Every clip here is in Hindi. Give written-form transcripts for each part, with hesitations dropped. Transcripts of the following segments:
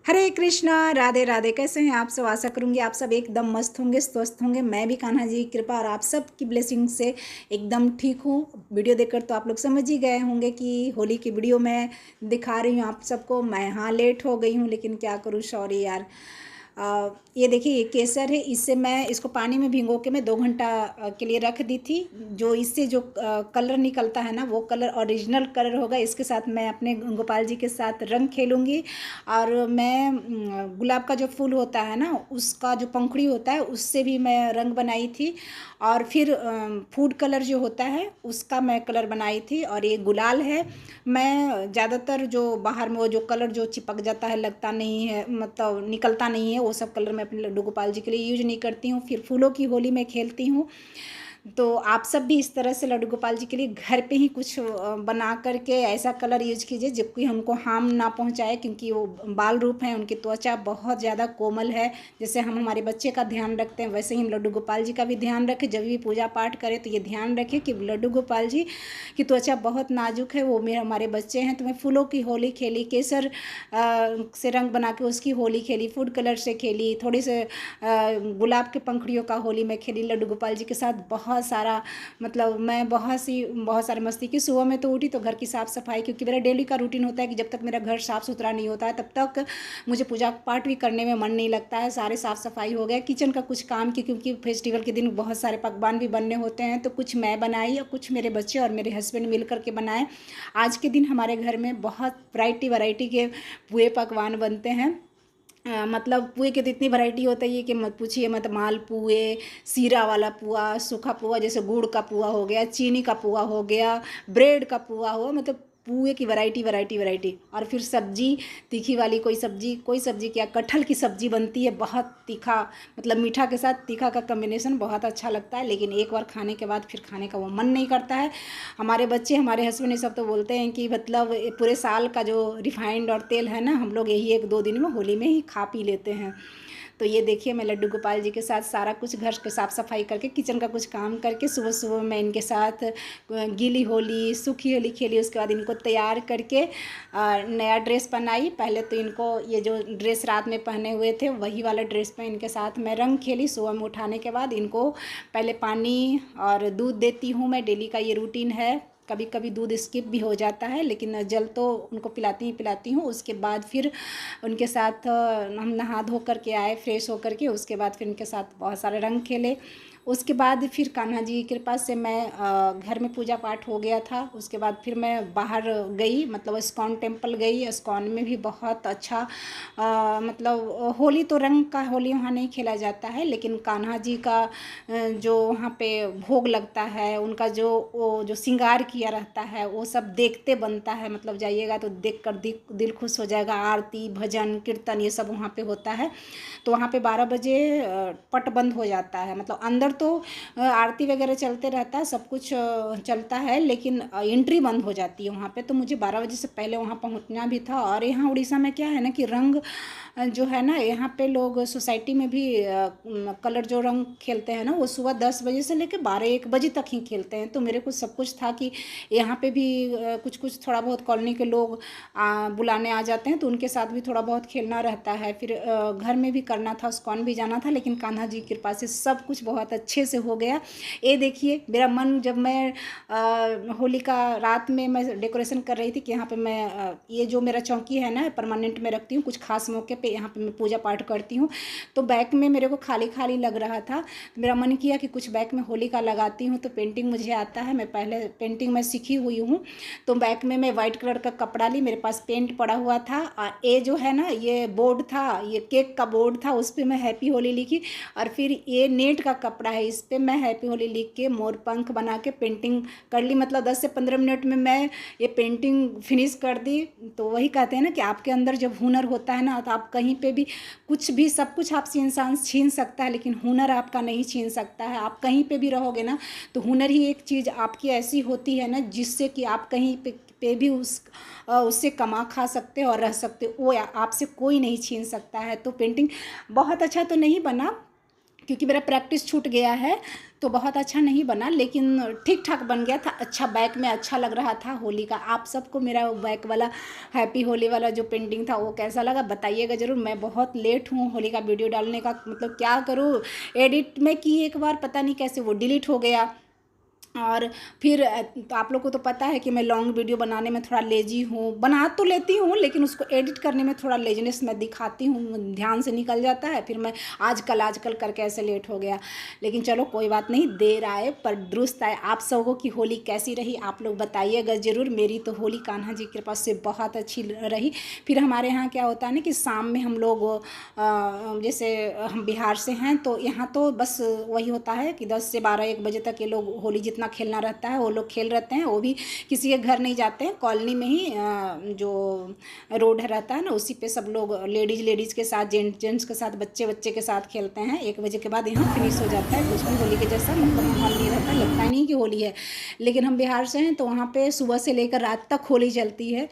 हरे कृष्णा, राधे राधे। कैसे हैं आप सब? आशा करूंगी आप सब एकदम मस्त होंगे, स्वस्थ होंगे। मैं भी कान्हा जी की कृपा और आप सब की ब्लेसिंग से एकदम ठीक हूँ। वीडियो देखकर तो आप लोग समझ ही गए होंगे कि होली की वीडियो मैं दिखा रही हूँ आप सबको। मैं हाँ लेट हो गई हूँ, लेकिन क्या करूँ, सॉरी यार। ये देखिए, ये केसर है। इससे मैं इसको पानी में भिगो के मैं 2 घंटा के लिए रख दी थी। जो इससे जो कलर निकलता है ना, वो कलर ओरिजिनल कलर होगा। इसके साथ मैं अपने गोपाल जी के साथ रंग खेलूँगी। और मैं गुलाब का जो फूल होता है ना, उसका जो पंखुड़ी होता है, उससे भी मैं रंग बनाई थी। और फिर फूड कलर जो होता है उसका मैं कलर बनाई थी। और ये गुलाल है। मैं ज़्यादातर जो बाहर में वो जो कलर जो चिपक जाता है, लगता नहीं है, मतलब निकलता नहीं है, वो सब कलर मैं अपने लड्डू गोपाल जी के लिए यूज नहीं करती हूँ। फिर फूलों की होली मैं खेलती हूँ। तो आप सब भी इस तरह से लड्डू गोपाल जी के लिए घर पे ही कुछ बना करके ऐसा कलर यूज कीजिए जो कि हमको हार्म ना पहुंचाए, क्योंकि वो बाल रूप हैं, उनकी त्वचा बहुत ज़्यादा कोमल है। जैसे हम हमारे बच्चे का ध्यान रखते हैं, वैसे ही हम लड्डू गोपाल जी का भी ध्यान रखें। जब भी पूजा पाठ करें तो ये ध्यान रखें कि लड्डू गोपाल जी की त्वचा बहुत नाजुक है, वो मेरे हमारे बच्चे हैं। तो मैं फूलों की होली खेली, केसर से रंग बना के उसकी होली खेली, फूड कलर से खेली, थोड़ी से गुलाब के पंखुड़ियों का होली में खेली लड्डू गोपाल जी के साथ। बहुत सारा, मतलब मैं बहुत सारी मस्ती की। सुबह में तो उठी तो घर की साफ़ सफाई, क्योंकि मेरा डेली का रूटीन होता है कि जब तक मेरा घर साफ़ सुथरा नहीं होता है तब तक मुझे पूजा पाठ भी करने में मन नहीं लगता है। सारे साफ़ सफाई हो गया, किचन का कुछ काम की, क्योंकि फेस्टिवल के दिन बहुत सारे पकवान भी बनने होते हैं। तो कुछ मैं बनाई और कुछ मेरे बच्चे और मेरे हस्बैंड मिल करके बनाए। आज के दिन हमारे घर में बहुत वैरायटी के पूरे पकवान बनते हैं। मतलब पुए की तो इतनी वैरायटी होती है कि मत पूछिए मत। माल पुए, सीरा वाला पुआ, सूखा पुआ जैसे गुड़ का पुआ हो गया, चीनी का पुआ हो गया, ब्रेड का पुआ हुआ, मतलब पुए की वैरायटी। और फिर सब्जी, तीखी वाली कोई सब्जी क्या, कटहल की सब्जी बनती है, बहुत तीखा, मतलब मीठा के साथ तीखा का कॉम्बिनेशन बहुत अच्छा लगता है। लेकिन एक बार खाने के बाद फिर खाने का वो मन नहीं करता है। हमारे बच्चे, हमारे हस्बैंड ये सब तो बोलते हैं कि मतलब पूरे साल का जो रिफाइंड और तेल है ना, हम लोग यही 1-2 दिन में होली में ही खा पी लेते हैं। तो ये देखिए, मैं लड्डू गोपाल जी के साथ सारा कुछ घर के साफ़ सफाई करके, किचन का कुछ काम करके, सुबह सुबह मैं इनके साथ गीली होली, सूखी होली खेली। उसके बाद इनको तैयार करके नया ड्रेस पहनाई। पहले तो इनको ये जो ड्रेस रात में पहने हुए थे वही वाला ड्रेस में इनके साथ मैं रंग खेली। सुबह में उठाने के बाद इनको पहले पानी और दूध देती हूँ। मैं डेली का ये रूटीन है। कभी कभी दूध स्किप भी हो जाता है, लेकिन जल तो उनको पिलाती हूँ। उसके बाद फिर उनके साथ हम नहा धो करके आए, फ्रेश होकर के। उसके बाद फिर उनके साथ बहुत सारे रंग खेले। उसके बाद फिर कान्हा जी की कृपा से मैं घर में पूजा पाठ हो गया था। उसके बाद फिर मैं बाहर गई, मतलब इस्कॉन टेम्पल गई। इस्कॉन में भी बहुत अच्छा मतलब होली तो रंग का होली वहाँ नहीं खेला जाता है, लेकिन कान्हा जी का जो वहाँ पे भोग लगता है, उनका जो वो जो श्रृंगार किया रहता है, वो सब देखते बनता है। मतलब जाइएगा तो देख कर दिल खुश हो जाएगा। आरती, भजन, कीर्तन ये सब वहाँ पे होता है। तो वहाँ पे 12 बजे पट बंद हो जाता है। मतलब अंदर तो आरती वगैरह चलते रहता है, सब कुछ चलता है, लेकिन एंट्री बंद हो जाती है वहाँ पे। तो मुझे 12 बजे से पहले वहाँ पहुँचना भी था। और यहाँ उड़ीसा में क्या है ना कि रंग जो है ना, यहाँ पे लोग सोसाइटी में भी कलर जो रंग खेलते हैं ना, वो सुबह 10 बजे से लेकर 12-1 बजे तक ही खेलते हैं। तो मेरे को सब कुछ था कि यहाँ पे भी कुछ कुछ थोड़ा बहुत कॉलोनी के लोग बुलाने आ जाते हैं, तो उनके साथ भी थोड़ा बहुत खेलना रहता है। फिर घर में भी करना था, इस्कॉन भी जाना था, लेकिन कान्हा जी की कृपा से सब कुछ बहुत अच्छे से हो गया। ये देखिए, मेरा मन जब मैं होली का रात में मैं डेकोरेशन कर रही थी कि यहाँ पे मैं ये जो मेरा चौकी है ना, परमानेंट में रखती हूँ, कुछ खास मौके पे यहाँ पे मैं पूजा पाठ करती हूँ। तो बैक में मेरे को खाली खाली लग रहा था, तो मेरा मन किया कि कुछ बैक में होली का लगाती हूँ। तो पेंटिंग मुझे आता है, मैं पहले पेंटिंग मैं सीखी हुई हूँ। तो बैक में मैं वाइट कलर का कपड़ा ली, मेरे पास पेंट पड़ा हुआ था। और ये जो है ना, ये बोर्ड था, ये केक का बोर्ड था, उस पर मैं हैप्पी होली लिखी। और फिर ये नेट का कपड़ा है, इस पर मैं हैप्पी होली लिख के मोर पंख बना के पेंटिंग कर ली। मतलब 10 से 15 मिनट में मैं ये पेंटिंग फिनिश कर दी। तो वही कहते हैं ना कि आपके अंदर जब हुनर होता है ना, तो आप कहीं पे भी कुछ भी, सब कुछ आपसे इंसान छीन सकता है, लेकिन हुनर आपका नहीं छीन सकता है। आप कहीं पे भी रहोगे ना, तो हुनर ही एक चीज़ आपकी ऐसी होती है ना, जिससे कि आप कहीं पे भी उससे कमा खा सकते हो और रह सकते हो, वो आपसे कोई नहीं छीन सकता है। तो पेंटिंग बहुत अच्छा तो नहीं बना, क्योंकि मेरा प्रैक्टिस छूट गया है तो बहुत अच्छा नहीं बना, लेकिन ठीक ठाक बन गया था। अच्छा बैक में अच्छा लग रहा था होली का। आप सबको मेरा बैक वाला हैप्पी होली वाला जो पेंटिंग था वो कैसा लगा बताइएगा ज़रूर। मैं बहुत लेट हूँ होली का वीडियो डालने का, मतलब क्या करूँ, एडिट में की एक बार, पता नहीं कैसे वो डिलीट हो गया। और फिर तो आप लोग को तो पता है कि मैं लॉन्ग वीडियो बनाने में थोड़ा लेजी हूँ, बना तो लेती हूँ लेकिन उसको एडिट करने में थोड़ा लेजीनेस मैं दिखाती हूँ, ध्यान से निकल जाता है। फिर मैं आजकल करके ऐसे लेट हो गया। लेकिन चलो कोई बात नहीं, देर आए पर दुरुस्त आए। आप सबों की होली कैसी रही आप लोग बताइएगा ज़रूर। मेरी तो होली कान्हा जी की कृपा से बहुत अच्छी रही। फिर हमारे यहाँ क्या होता है ना कि शाम में हम लोग जैसे हम बिहार से हैं तो यहाँ तो बस वही होता है कि 10 से 12 1 बजे तक ये लोग होली जितना खेलना रहता है वो लोग खेल रहते हैं। वो भी किसी के घर नहीं जाते हैं, कॉलोनी में ही जो रोड रहता है ना उसी पे सब लोग लेडीज़ के साथ, जेंट्स के साथ, बच्चे के साथ खेलते हैं। 1 बजे के बाद यहाँ फिनिश हो जाता है। कुछ भी होली के जैसा मतलब माहौल नहीं रहता, लगता नहीं कि होली है। लेकिन हम बिहार से हैं तो वहाँ पे सुबह से लेकर रात तक होली चलती है,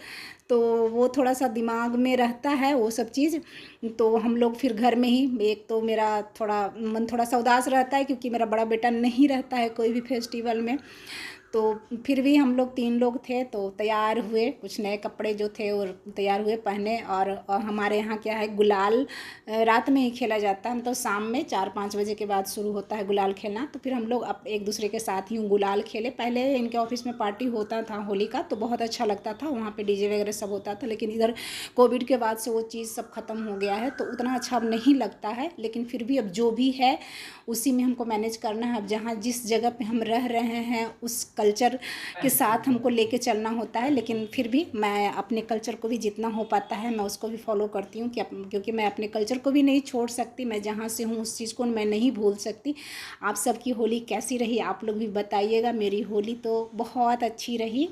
तो वो थोड़ा सा दिमाग में रहता है वो सब चीज़। तो हम लोग फिर घर में ही, एक तो मेरा थोड़ा मन थोड़ा सा उदास रहता है क्योंकि मेरा बड़ा बेटा नहीं रहता है कोई भी फेस्टिवल में। तो फिर भी हम लोग 3 लोग थे तो तैयार हुए, कुछ नए कपड़े जो थे और तैयार हुए पहने। और हमारे यहाँ क्या है, गुलाल रात में ही खेला जाता है, मतलब शाम में 4-5 बजे के बाद शुरू होता है गुलाल खेलना। तो फिर हम लोग अब एक दूसरे के साथ ही गुलाल खेले। पहले इनके ऑफिस में पार्टी होता था होली का तो बहुत अच्छा लगता था, वहाँ पे डीजे वगैरह सब होता था। लेकिन इधर कोविड के बाद से वो चीज़ सब ख़त्म हो गया है तो उतना अच्छा अब नहीं लगता है। लेकिन फिर भी अब जो भी है उसी में हमको मैनेज करना है। अब जहाँ जिस जगह पे हम रह रहे हैं उस कल्चर के साथ हमको लेके चलना होता है। लेकिन फिर भी मैं अपने कल्चर को भी जितना हो पाता है मैं उसको भी फॉलो करती हूँ क्योंकि मैं अपने कल्चर को भी नहीं छोड़ सकती। मैं जहाँ से हूँ उस चीज़ को मैं नहीं भूल सकती। आप सबकी होली कैसी रही आप लोग भी बताइएगा। मेरी होली तो बहुत अच्छी रही।